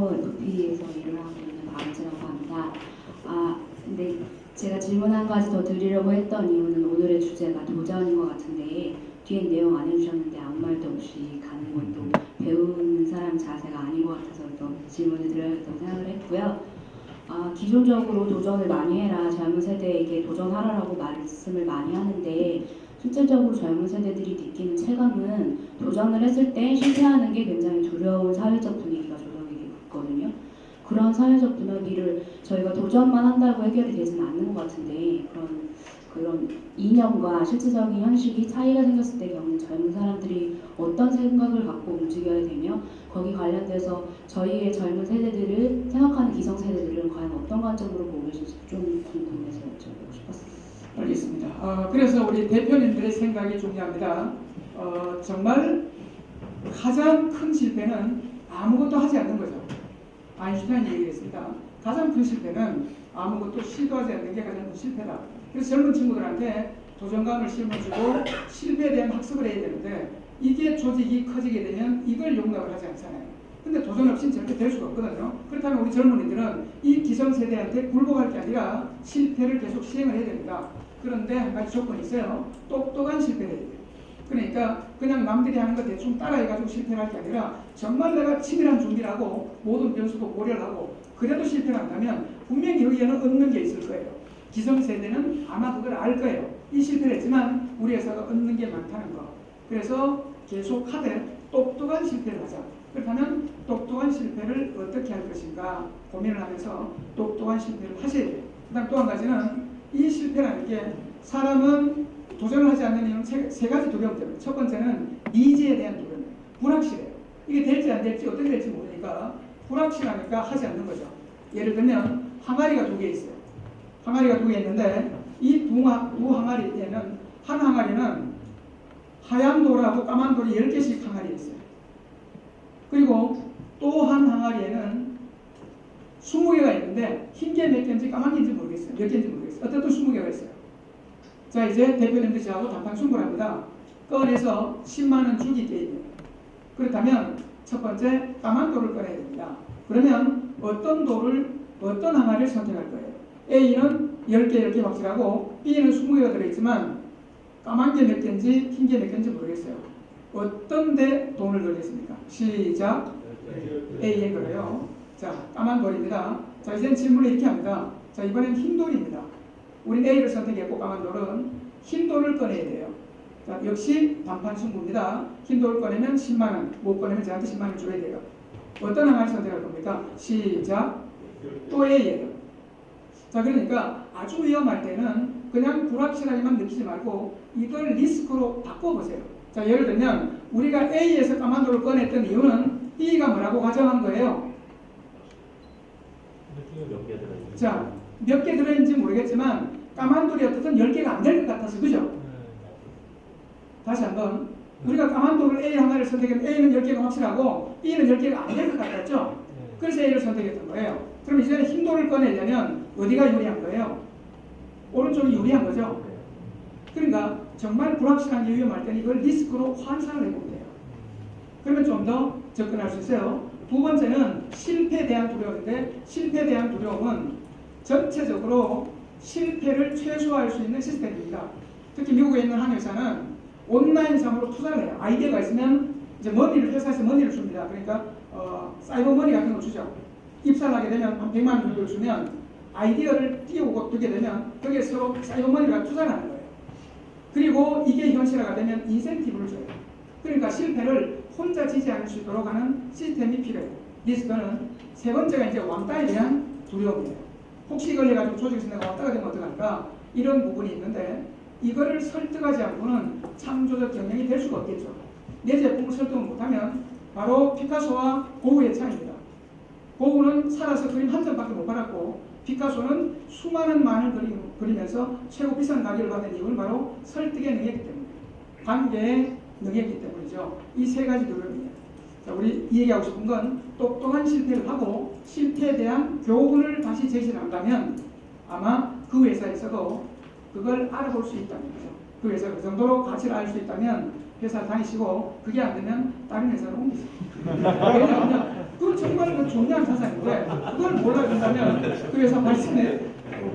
도피에서 일을 하고 있는 박은지라고 합니다. 근데 제가 질문 한 가지 더 드리려고 했던 이유는 오늘의 주제가 도전인 것 같은데 뒤에 내용 안 해주셨는데 아무 말도 없이 가는 것도 배우는 사람 자세가 아닌 것 같아서 또 질문을 드려야겠다고 생각을 했고요. 기존적으로 도전을 많이 해라, 젊은 세대에게 도전하라라고 말씀을 많이 하는데 실질적으로 젊은 세대들이 느끼는 체감은 도전을 했을 때 실패하는 게 굉장히 두려운 사회적 분위기가 조성이 있거든요. 그런 사회적 분위기를 저희가 도전만 한다고 해결이 되지는 않는 것 같은데 그런 이념과 실질적인 현실이 차이가 생겼을 때 겪는 젊은 사람들이 어떤 생각을 갖고 움직여야 되며 거기 관련돼서 저희의 젊은 세대들을 생각하는 기성세대들은 과연 어떤 관점으로 보고 계실지 좀 궁금해서 여쭤보고 싶었습니다. 알겠습니다. 그래서 우리 대표님들의 생각이 중요합니다. 정말 가장 큰 실패는 아무것도 하지 않는 거죠. 아인슈타인이 얘기했습니다. 가장 큰 실패는 아무것도 시도하지 않는 게 가장 큰 실패다. 그래서 젊은 친구들한테 도전감을 심어주고 실패에 대한 학습을 해야 되는데 이게 조직이 커지게 되면 이걸 용납을 하지 않잖아요. 근데 도전 없이는 절대 될 수가 없거든요. 그렇다면 우리 젊은이들은 이 기성세대한테 굴복할 게 아니라 실패를 계속 시행을 해야 됩니다. 그런데 한 가지 조건이 있어요. 똑똑한 실패를 해야 돼요. 그러니까 그냥 남들이 하는 거 대충 따라해가지고 실패를 할 게 아니라 정말 내가 치밀한 준비를 하고 모든 변수도 고려를 하고 그래도 실패를 한다면 분명히 여기에는 얻는 게 있을 거예요. 기성세대는 아마 그걸 알 거예요. 이 실패를 했지만 우리 회사가 얻는 게 많다는 거. 그래서 계속 하되 똑똑한 실패를 하자. 그렇다면 똑똑한 실패를 어떻게 할 것인가 고민을 하면서 똑똑한 실패를 하셔야 돼요. 그 다음 또 한 가지는 이 실패라는 게 사람은 도전을 하지 않는 이유는 세 가지 두려움 때문에. 첫 번째는 미지에 대한 두려움. 불확실해요. 이게 될지 안 될지 어떻게 될지 모르니까 불확실하니까 하지 않는 거죠. 예를 들면 항아리가 두 개 있어요. 항아리가 두 개 있는데 이 두 항아리에는 한 항아리는 하얀 돌하고 까만 돌이 10개씩 항아리에 있어요. 그리고 또 한 항아리에는 20개가 있는데 흰 게 몇 개인지 까만 게인지 모르겠어요. 몇 개인지 모르겠어요. 어쨌든 20개가 있어요. 자, 이제 대표님들 저하고 단판 승부를 합니다. 꺼내서 10만원 주기 게임이에요. 그렇다면 첫 번째 까만 돌을 꺼내야 됩니다. 그러면 어떤 항아리를 선택할 거예요? A는 10개 이렇게 확실하고 B는 20개가 들어있지만 까만 게 몇 개인지 흰 게 몇 개인지 모르겠어요. 어떤 데 돈을 걸겠습니까? 시작. A에 걸어요. 자, 까만 돌입니다. 자, 이제 질문을 이렇게 합니다. 자, 이번엔 흰 돌입니다. 우린 A를 선택했고 까만 돌은 흰 돌을 꺼내야 돼요. 자, 역시 단판 승부입니다. 흰 돌을 꺼내면 10만원, 못 꺼내면 저한테 10만원 줘야 돼요. 어떤 하나를 선택할 겁니까? 시작. 또 A예요. 자, 그러니까 아주 위험할 때는 그냥 불확실하게만 느끼지 말고 이걸 리스크로 바꿔보세요. 자, 예를 들면 우리가 A에서 까만 돌을 꺼냈던 이유는 B가 뭐라고 가정한 거예요? 자, 몇 개 들어있는지 모르겠지만 까만 돌이 어떻든 10개가 안 될 것 같아서, 그죠? 다시 한번 우리가 까만 돌을 A 하나를 선택했는데 A는 10개가 확실하고 B는 10개가 안 될 것 같았죠? 그래서 A를 선택했던 거예요. 그럼 이제 흰 돌을 꺼내려면 어디가 유리한 거예요? 오른쪽이 유리한 거죠? 그러니까 정말 불확실한 게 위험할 때는 이걸 리스크로 환산을 해보면 돼요. 그러면 좀 더 접근할 수 있어요. 두 번째는 실패에 대한 두려움인데 실패에 대한 두려움은 전체적으로 실패를 최소화할 수 있는 시스템입니다. 특히 미국에 있는 한 회사는 온라인상으로 투자를 해요. 아이디어가 있으면 이제 회사에서 머니를 줍니다. 그러니까 사이버 머니 같은 걸 주죠. 입사를 하게 되면 한 100만 원 정도를 주면 아이디어를 띄우고 두게 되면 거기에 서로 사이버 머니가 투자를 하는 거예요. 그리고 이게 현실화가 되면 인센티브를 줘요. 그러니까 실패를 혼자 지지 않을 수 있도록 하는 시스템이 필요해요. 리스크는 세 번째가 이제 왕따에 대한 두려움이에요. 혹시 이걸 해가지고 조직에서 내가 왕따가 되면 어떡할까? 이런 부분이 있는데 이거를 설득하지 않고는 창조적 경영이 될 수가 없겠죠. 내 제품을 설득을 못하면 바로 피카소와 고흐의 차이입니다. 고흐는 살아서 그림 한 점밖에 못 받았고 피카소는 수많은 만을 그리면서 최고 비싼 가격을 받은 이유는 바로 설득의 능력이기 때문입니다. 관계의 능력이기 때문이죠. 이 세 가지 두려움이에요. 자, 우리 이 얘기하고 싶은 건 똑똑한 실패를 하고 실패에 대한 교훈을 다시 제시를 한다면 아마 그 회사에서도 그걸 알아볼 수 있다는 거죠. 그 회사가 그 정도로 가치를 알 수 있다면 회사를 다니시고 그게 안 되면 다른 회사로 옮기세요. 왜냐하면 그건 정말 그 중요한 자산인데 그걸 몰라준다면 그 회사 발전에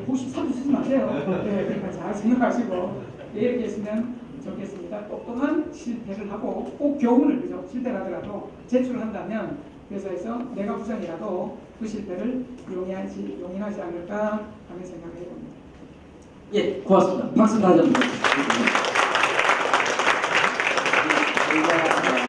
보시 사주 쓰지 마세요. 네, 그러니까 잘 생각하시고 이렇게 했으면 좋겠습니다. 똑똑한 실패를 하고 꼭 교훈을 그죠? 실패를 하더라도 제출을 한다면 회사에서 내가 부장이라도 그 실패를 용인하지 않을까 하는 생각을 해봅니다. 예, 고맙습니다. 박수 다시 한번.